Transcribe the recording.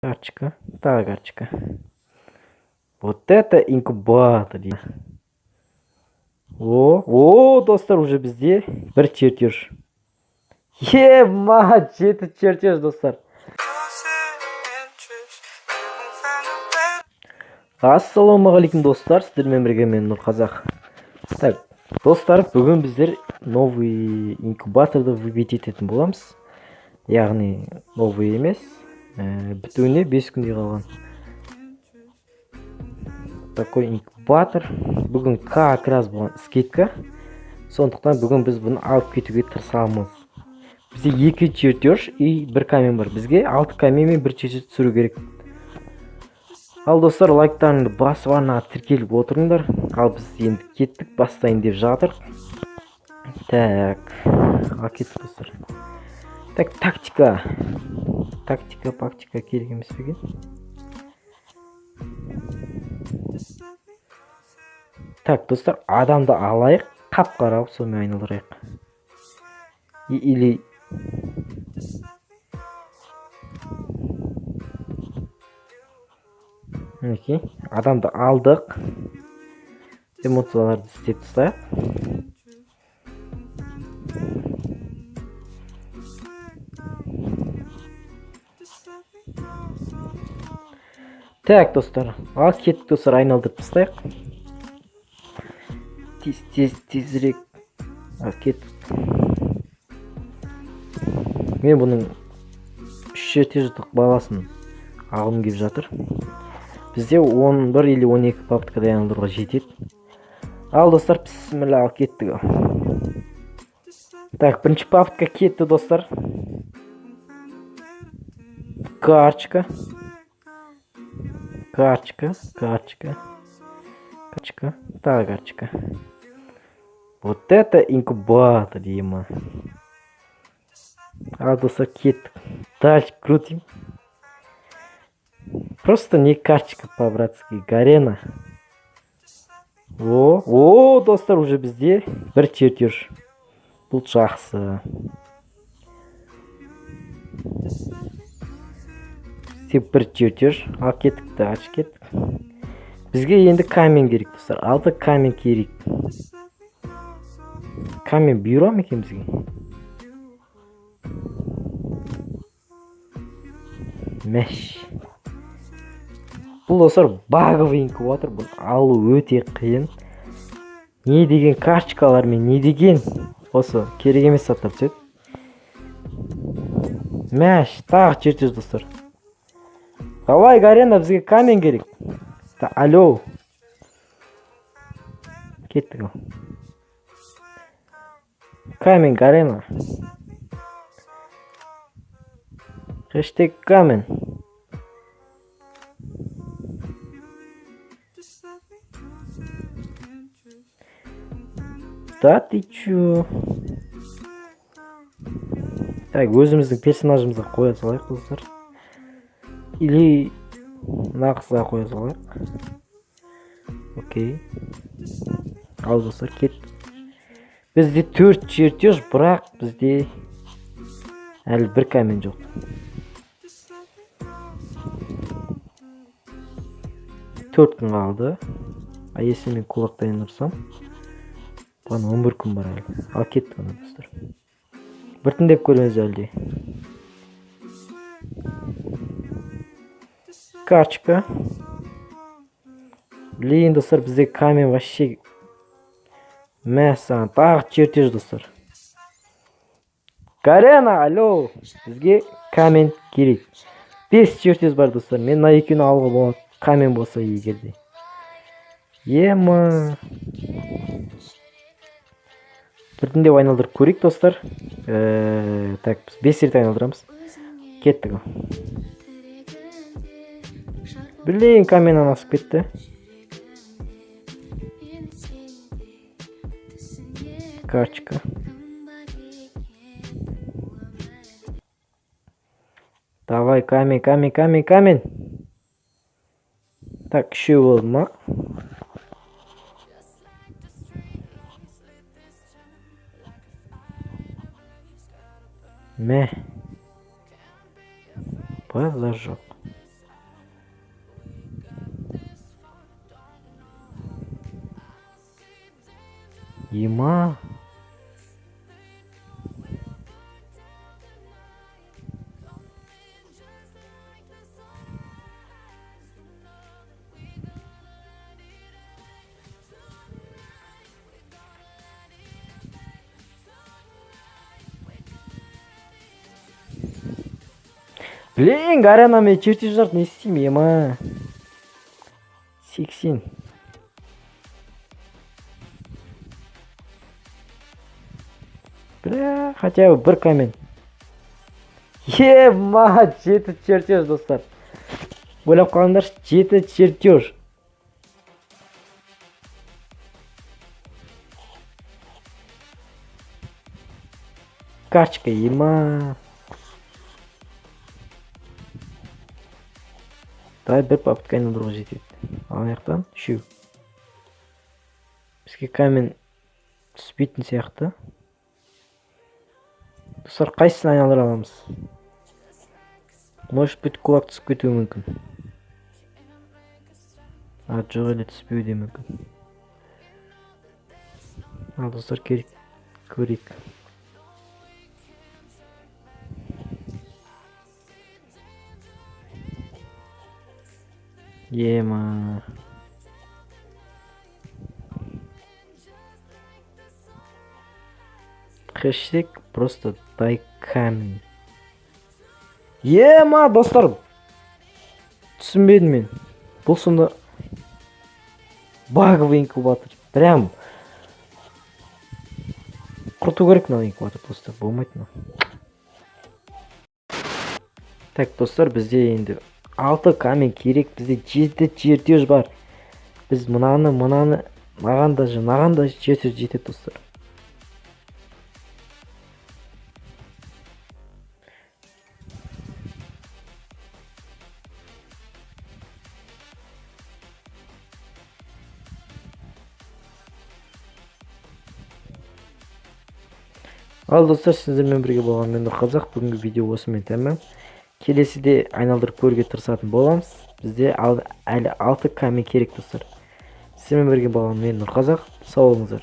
Карточка. Так, карточка. Вот это инкубатор. Достар уже бізде бір чертеж. Жеті чертеж, достар. Ассалаумағалейкум, достар. Сіздермен бірге мен Нұрқазақ. Так, достар, бүгін біздер новый инкубаторды выбить ететін боламыз. Яғни новый емес, бітуіне 5 күндей қалған. Такой инкубатор. Бүгін как раз болған скидка. Сондықтан бүгін біз бұны алып кетуге тырысамыз. Бізде 2 чертеж и 1 камень бар. Бізге 6 камень мен 1 чертеж түсіру керек. Ал достар, лайктарыңды басып арнаға тіркеліп отырыңдар. Ал біз енді кеттік, бастайын деп жатыр. Так, кеттік достар. Так, тактика керек емес пе екен? Так, достар, адамды алайық, қап-қара қылып сонымен айналдырайық. Или Мінекей, адамды алдық. Эмоцияларды істеп тастайық. Так, достар, ал кеттік достар, айналдырып тастайық. Тезірек. Ал кеттік. Мен бұның 3 чертеждік баласын алғым келіп жатыр. Бізде 11 или 12 попыткада айналдыруға жетеді. Ал достар, бісміллә, ал кеттік. Так, бірінші попытка кетті, достар. Карточка. Так, карточка. Вот это инкубатор, ема. Ал достар, кеттік. Дальше крутим. Просто не карточка по-братски, гарена. Достар, уже бізде бір чертеж. Бұл жақсы. Тек бір чертеж. Ал кеттік, дальше кеттік. Бізге енді камень керек, достар. 6 камень керек. Камень бұйыра ма екен бізге? Мәш. Бұл достар баговый инкубатор. Бұл алу өте қиын. Не деген карточкалар мен не деген осы керек емес заттар түседі. Мәш, тағы чертеж, достар. Давай, гарена, бізге камень керек. Алло. Кеттік. Камень, гарена. Хэштег камень. Да ты чё? Так, өзіміздің персонажымызға қоя салайық, достар. Или нақысқа қоя салайық. Окей. Ал достар, кет. Бізде 4 чертеж, бірақ бізде әлі 1 камень жоқ. Төрт күн қалды. Если мен құлақтайын ұрсам, бұған 11 күн бар әлі. Ал кетті ғана, достар. Біртіндеп көріңіз әлде. Карточка. Блин, достар, бізде камень вообще. Мәссан, тағы чертеж, достар. Гарена, алло. Бізге камень керек. 5 чертеж бар, достар. Мен на екеуін алуға болады. Камень болса егерде. Ема. Біртіндеп айналдырып көрейік, достар. Так, біз 5 рет айналдырамыз. Кеттік. Блин, каменнен асып кетті. Карточка. Давай, камень. Так, еще болды ма? Мә. Базар жоқ. Ема. Блин, Гарана мен чертеждарды не істеймін, ема. 80. Бля, хотя бы бір камень. Ема, 7 чертеж, достар. Ойлап қалыңдаршы, 7 чертеж. Карточка, ема. Давай бір попытка айналдыруға жетеді. Ал жақтан 3. Бізге камень түспейтін сияқты. Достар, қайсысын айналдыра аламыз? Может быть, кулак түсіп кетуі мүмкін. Жоқ, әлі түспеуі де мүмкін. Ал достар, көрейік. Ема. Хэштег просто дай камень. Ема, достар. Түсінбедім мен. Бұл сонда баговый инкубатор. Прям құрту керек мына инкубатор, достар. Болмайды. Так, достар, бізде енді 6 камень керек, бізде 7 чертеж бар. Біз мынаны, маған да чертеж жетеді, достар. Ал достар, сіздермен бірге болған мен Нұрқазақ. Бүгінгі видео осымен тәмам. Келесіде айналдырып көруге тырысатын боламыз. Бізде әлі 6 камень керек, достар. Сіздермен бірге болған мен Нұрқазақ. Сау болыңыздар.